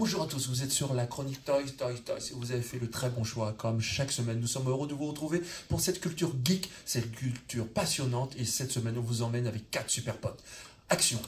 Bonjour à tous, vous êtes sur la chronique Toys. Vous avez fait le très bon choix. Comme chaque semaine, nous sommes heureux de vous retrouver pour cette culture geek, cette culture passionnante. Et cette semaine, on vous emmène avec 4 super potes. Action!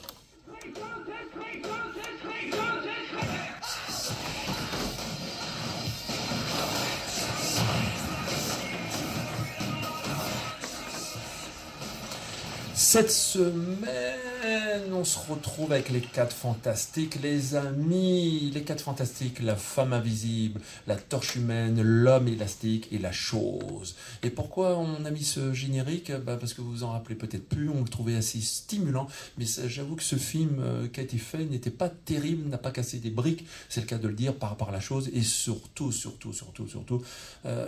Cette semaine, on se retrouve avec les 4 fantastiques, les amis. Les 4 fantastiques, la femme invisible, la torche humaine, l'homme élastique et la chose. Et pourquoi on a mis ce générique? Parce que vous vous en rappelez peut-être plus, on le trouvait assez stimulant. Mais j'avoue que ce film qui a été fait n'était pas terrible, n'a pas cassé des briques, c'est le cas de le dire, par rapport à la chose. Et surtout,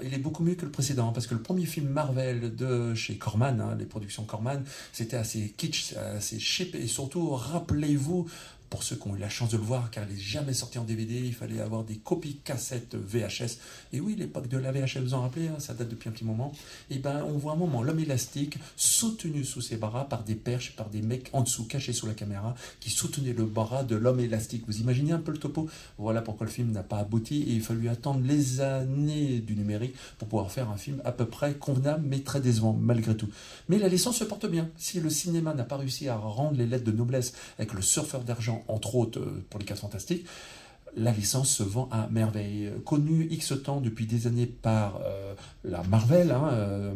il est beaucoup mieux que le précédent. Parce que le premier film Marvel de chez Corman, hein, les productions Corman, c'était assez kitsch, assez cheap, et surtout, rappelez-vous, pour ceux qui ont eu la chance de le voir, car il n'est jamais sorti en DVD, il fallait avoir des copies cassettes VHS. Et oui, l'époque de la VHS, vous en rappelez, hein, ça date depuis un petit moment. Et on voit un moment l'homme élastique soutenu sous ses bras par des perches, par des mecs en dessous, cachés sous la caméra, qui soutenaient le bras de l'homme élastique. Vous imaginez un peu le topo? Voilà pourquoi le film n'a pas abouti, et il fallut attendre les années du numérique pour pouvoir faire un film à peu près convenable, mais très décevant, malgré tout. Mais la licence se porte bien. Si le cinéma n'a pas réussi à rendre les lettres de noblesse avec le surfeur d'argent, entre autres pour les 4 fantastiques, la licence se vend à merveille. Connue X temps depuis des années par la Marvel,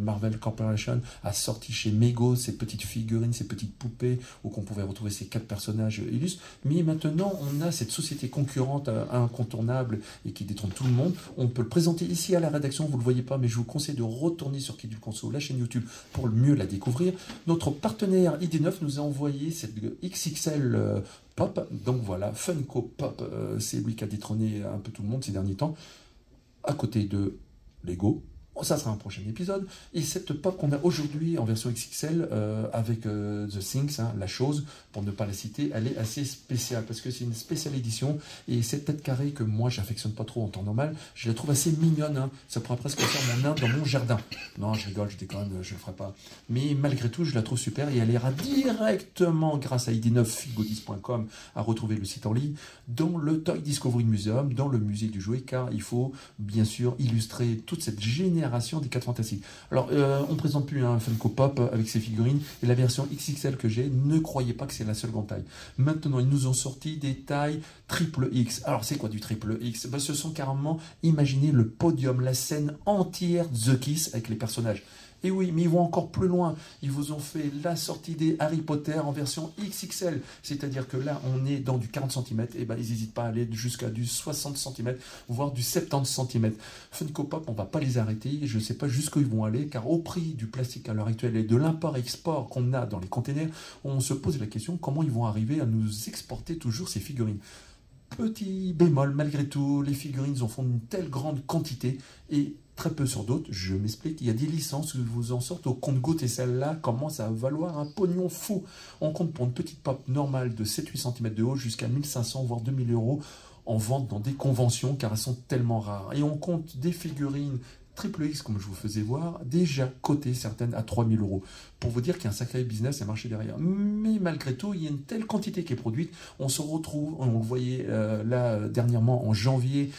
Marvel Corporation a sorti chez Mego ces petites figurines, ces petites poupées où qu'on pouvait retrouver ces 4 personnages illustres. Mais maintenant, on a cette société concurrente incontournable et qui détrône tout le monde. On peut le présenter ici à la rédaction, vous ne le voyez pas, mais je vous conseille de retourner sur Quai du Conso, la chaîne YouTube, pour mieux la découvrir. Notre partenaire ID9 nous a envoyé cette XXL Pop, donc voilà, Funko Pop, c'est lui qui a détrôné un peu tout le monde ces derniers temps, à côté de Lego. Ça sera un prochain épisode. Et cette pop qu'on a aujourd'hui en version XXL avec The Things, hein, la chose, pour ne pas la citer, elle est assez spéciale parce que c'est une spéciale édition. Et cette tête carrée que moi j'affectionne pas trop en temps normal, je la trouve assez mignonne. Hein. Ça pourrait presque faire mon nain dans mon jardin. Non, je rigole, je déconne, je le ferai pas. Mais malgré tout, je la trouve super et elle ira directement, grâce à id9figodis.com, à retrouver le site en ligne, dans le Toy Discovery Museum, dans le musée du jouet, car il faut bien sûr illustrer toute cette génération des 4 fantastiques. Alors, on ne présente plus un Funko Pop avec ses figurines, et la version XXL que j'ai, ne croyez pas que c'est la seule grande taille. Maintenant, ils nous ont sorti des tailles triple X. Alors, c'est quoi du triple X? Ce sont carrément, imaginez le podium, la scène entière The Kiss avec les personnages. Et oui, mais ils vont encore plus loin. Ils vous ont fait la sortie des Harry Potter en version XXL. C'est-à-dire que là, on est dans du 40 cm. Et ils n'hésitent pas à aller jusqu'à du 60 cm, voire du 70 cm. Funko Pop, on ne va pas les arrêter. Je ne sais pas jusqu'où ils vont aller, car au prix du plastique à l'heure actuelle et de l'import-export qu'on a dans les containers, on se pose la question comment ils vont arriver à nous exporter toujours ces figurines. Petit bémol, malgré tout, les figurines en font une telle grande quantité et très peu sur d'autres. Je m'explique, il y a des licences où vous en sortent au compte-gouttes et celle-là commence à valoir un pognon fou. On compte pour une petite pop normale de 7-8 cm de haut jusqu'à 1500 voire 2000 € en vente dans des conventions car elles sont tellement rares. Et on compte des figurines triple X, comme je vous faisais voir, déjà cotées certaines à 3000 €. Pour vous dire qu'il y a un sacré business et marché derrière. Mais malgré tout, il y a une telle quantité qui est produite. On se retrouve, on le voyait là dernièrement en janvier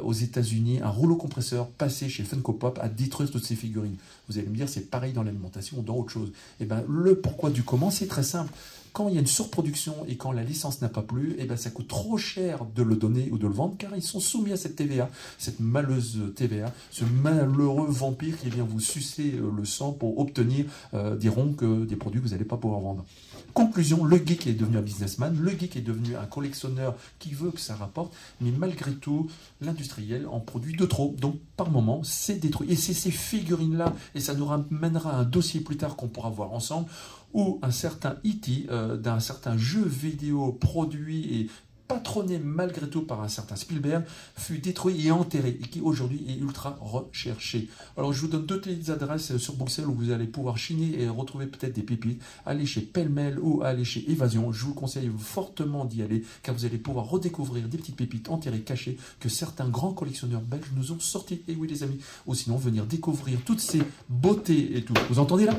aux États-Unis, un rouleau compresseur passé chez Funko Pop à détruire toutes ces figurines. Vous allez me dire, c'est pareil dans l'alimentation ou dans autre chose. Et le pourquoi du comment, c'est très simple. Quand il y a une surproduction et quand la licence n'a pas plu, ça coûte trop cher de le donner ou de le vendre car ils sont soumis à cette TVA, cette malheureuse TVA, ce malheureux vampire qui vient vous sucer le sang pour obtenir des produits que vous n'allez pas pouvoir vendre. Conclusion, le geek est devenu un businessman, le geek est devenu un collectionneur qui veut que ça rapporte, mais malgré tout, l'industriel en produit de trop. Donc, par moment, c'est détruit. Et c'est ces figurines-là, et ça nous ramènera à un dossier plus tard qu'on pourra voir ensemble, où un certain E.T. D'un certain jeu vidéo produit et patronné malgré tout par un certain Spielberg, fut détruit et enterré, et qui aujourd'hui est ultra recherché. Alors je vous donne 2 adresses sur Bruxelles où vous allez pouvoir chiner et retrouver peut-être des pépites. Allez chez Pêle-Mêle ou allez chez Évasion. Je vous conseille fortement d'y aller, car vous allez pouvoir redécouvrir des petites pépites enterrées, cachées, que certains grands collectionneurs belges nous ont sorties. Et oui les amis, ou sinon venir découvrir toutes ces beautés et tout. Vous entendez là ?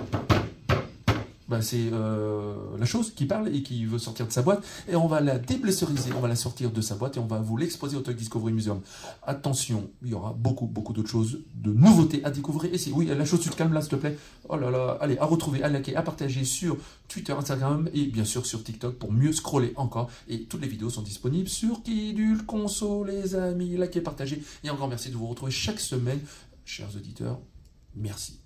Ben, c'est la chose qui parle et qui veut sortir de sa boîte. Et on va la déblessuriser, on va la sortir de sa boîte et on va vous l'exposer au Toy Discovery Museum. Attention, il y aura beaucoup d'autres choses, de nouveautés à découvrir ici. Oui, la chose, tu te calmes là, s'il te plaît. Oh là là, allez, à retrouver, à liker, à partager sur Twitter, Instagram et bien sûr sur TikTok pour mieux scroller encore. Et toutes les vidéos sont disponibles sur Kidul Conso, les amis. Likez, partagez. Et un grand merci de vous retrouver chaque semaine. Chers auditeurs, merci.